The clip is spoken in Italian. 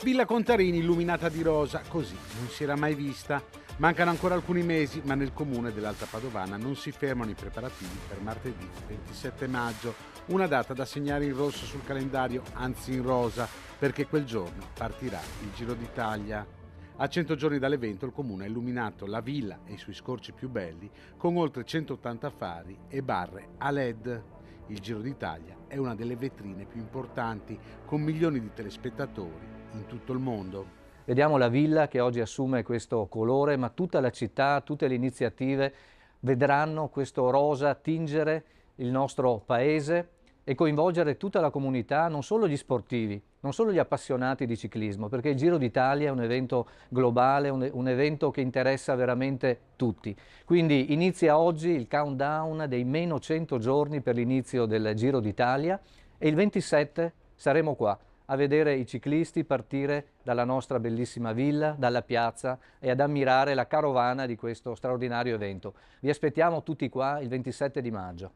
Villa Contarini illuminata di rosa, così non si era mai vista. Mancano ancora alcuni mesi, ma nel comune dell'Alta Padovana non si fermano i preparativi per martedì 27 maggio, una data da segnare in rosso sul calendario, anzi in rosa, perché quel giorno partirà il Giro d'Italia. A 100 giorni dall'evento il comune ha illuminato la villa e i suoi scorci più belli con oltre 180 fari e barre a LED. Il Giro d'Italia è una delle vetrine più importanti, con milioni di telespettatori in tutto il mondo. Vediamo la villa che oggi assume questo colore, ma tutta la città, tutte le iniziative vedranno questo rosa tingere il nostro paese e coinvolgere tutta la comunità, non solo gli sportivi, non solo gli appassionati di ciclismo, perché il Giro d'Italia è un evento globale, un evento che interessa veramente tutti. Quindi inizia oggi il countdown dei meno 100 giorni per l'inizio del Giro d'Italia e il 27 saremo qua a vedere i ciclisti partire dalla nostra bellissima villa, dalla piazza e ad ammirare la carovana di questo straordinario evento. Vi aspettiamo tutti qua il 27 di maggio.